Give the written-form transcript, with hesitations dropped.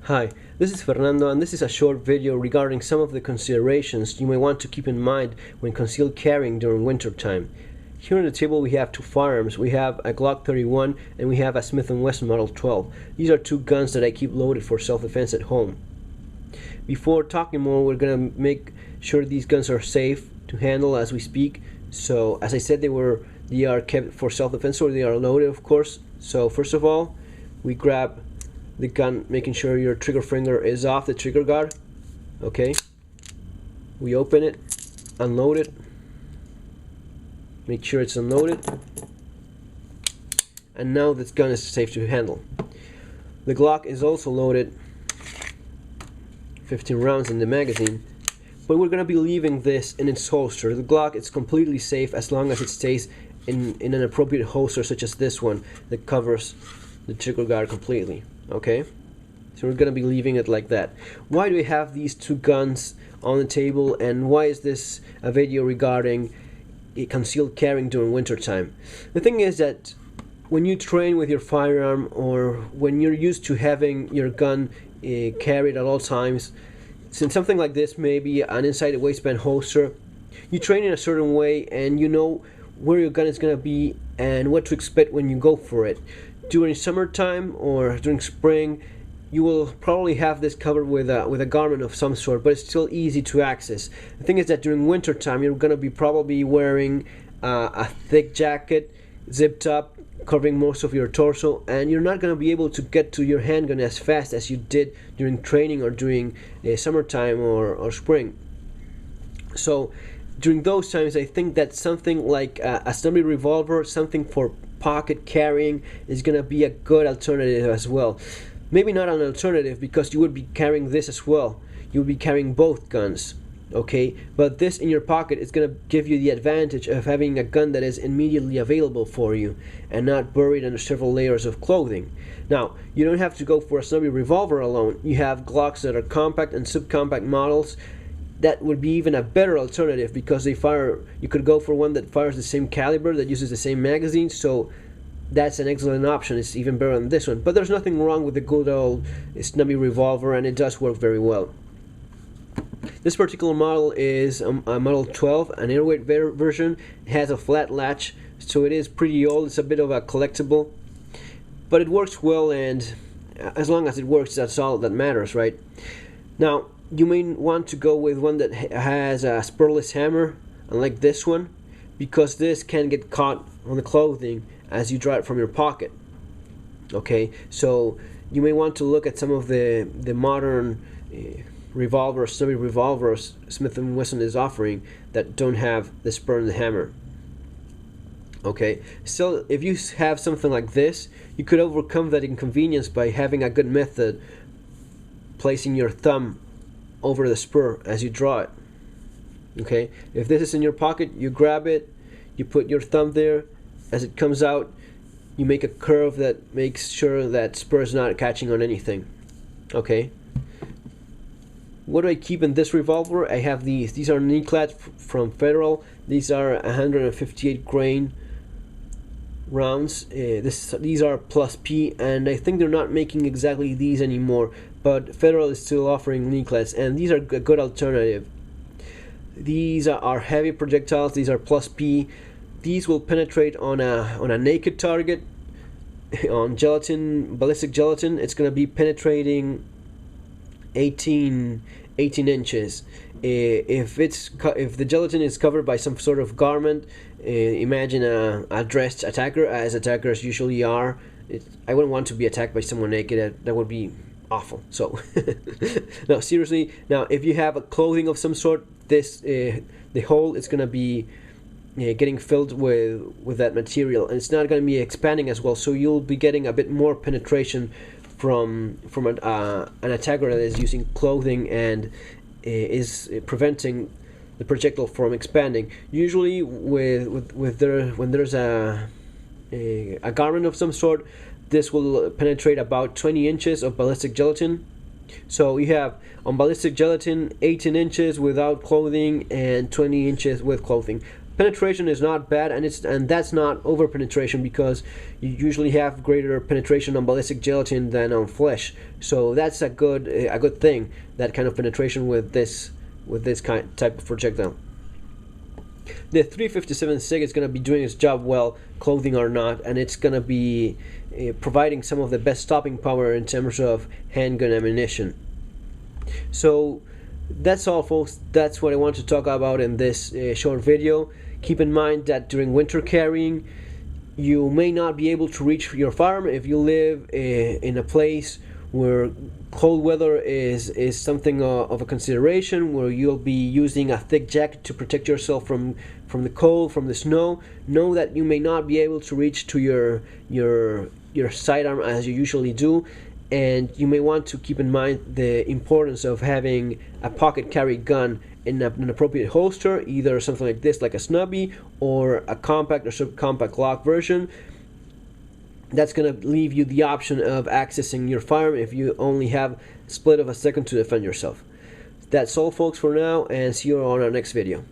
Hi, this is Fernando and this is a short video regarding some of the considerations you may want to keep in mind when concealed carrying during winter time. Here on the table we have two firearms. We have a Glock 31 and we have a Smith & Wesson Model 12. These are two guns that I keep loaded for self-defense at home. Before talking more, we're going to make sure these guns are safe to handle as we speak. So as I said, they are kept for self-defense, or they are loaded, of course. So first of all, we grab the gun, making sure your trigger finger is off the trigger guard. Okay, we open it, unload it, make sure it's unloaded, and now this gun is safe to handle. The Glock is also loaded, 15 rounds in the magazine, but we're going to be leaving this in its holster. The Glock is completely safe as long as it stays in an appropriate holster, such as this one that covers the trigger guard completely. Okay, so we're going to be leaving it like that. Why do we have these two guns on the table, and why is this a video regarding concealed carrying during winter time? The thing is that when you train with your firearm, or when you're used to having your gun carried at all times, since something like this may be an inside the waistband holster, you train in a certain way and you know where your gun is going to be and what to expect when you go for it. During summertime or during spring, you will probably have this covered with a garment of some sort, but it's still easy to access. The thing is that during winter time, you're going to be probably wearing a thick jacket, zipped up, covering most of your torso, and you're not going to be able to get to your handgun as fast as you did during training or during summertime or spring. So during those times, I think that something like a stubby revolver, something for pocket carrying, is going to be a good alternative as well. Maybe not an alternative, because you would be carrying this as well. You would be carrying both guns, okay? But this in your pocket is going to give you the advantage of having a gun that is immediately available for you and not buried under several layers of clothing. Now, you don't have to go for a snubby revolver alone. You have Glocks that are compact and subcompact models. That would be even a better alternative, because you could go for one that fires the same caliber, that uses the same magazine, so that's an excellent option. It's even better than this one. But there's nothing wrong with the good old snubby revolver, and it does work very well. This particular model is a Model 12, an airweight version. It has a flat latch, so it is pretty old. It's a bit of a collectible, but it works well, and as long as it works, that's all that matters, right? Now, you may want to go with one that has a spurless hammer, unlike this one, because this can get caught on the clothing as you draw it from your pocket. Okay, so you may want to look at some of the modern revolvers, snubby revolvers Smith & Wesson is offering that don't have the spur and the hammer. Okay, so if you have something like this, you could overcome that inconvenience by having a good method, placing your thumb over the spur as you draw it. Okay, if this is in your pocket, you grab it, you put your thumb there. As it comes out, you make a curve that makes sure that spur is not catching on anything. Okay, what do I keep in this revolver? I have these. These are knee clads from Federal. These are 158 grain rounds. These are plus P, and I think they're not making exactly these anymore, but Federal is still offering knee clads, and these are a good alternative. These are heavy projectiles. These are plus P. These will penetrate on a naked target, on gelatin, ballistic gelatin. It's going to be penetrating 18 inches. If the gelatin is covered by some sort of garment, imagine a dressed attacker, as attackers usually are. I wouldn't want to be attacked by someone naked. That would be awful. So no, seriously. Now, if you have a clothing of some sort, the hole is going to be getting filled with that material, and it's not going to be expanding as well. So you'll be getting a bit more penetration from an attacker that is using clothing and is preventing the projectile from expanding. Usually, when there's a garment of some sort, this will penetrate about 20 inches of ballistic gelatin. So you have on ballistic gelatin 18 inches without clothing and 20 inches with clothing. penetration is not bad, and that's not over penetration, because you usually have greater penetration on ballistic gelatin than on flesh. So that's a good thing, that kind of penetration with this type of projectile. The 357 SIG is going to be doing its job well, clothing or not, and it's going to be providing some of the best stopping power in terms of handgun ammunition. So that's all, folks. That's what I want to talk about in this short video. Keep in mind that during winter carrying, you may not be able to reach your firearm if you live in a place where cold weather is something of a consideration, where you'll be using a thick jacket to protect yourself from the cold, from the snow. Know that you may not be able to reach to your sidearm as you usually do, and you may want to keep in mind the importance of having a pocket carry gun in an appropriate holster, either something like this, like a snubby, or a compact or subcompact Glock version. That's going to leave you the option of accessing your firearm if you only have a split of a second to defend yourself. That's all, folks, for now, and see you on our next video.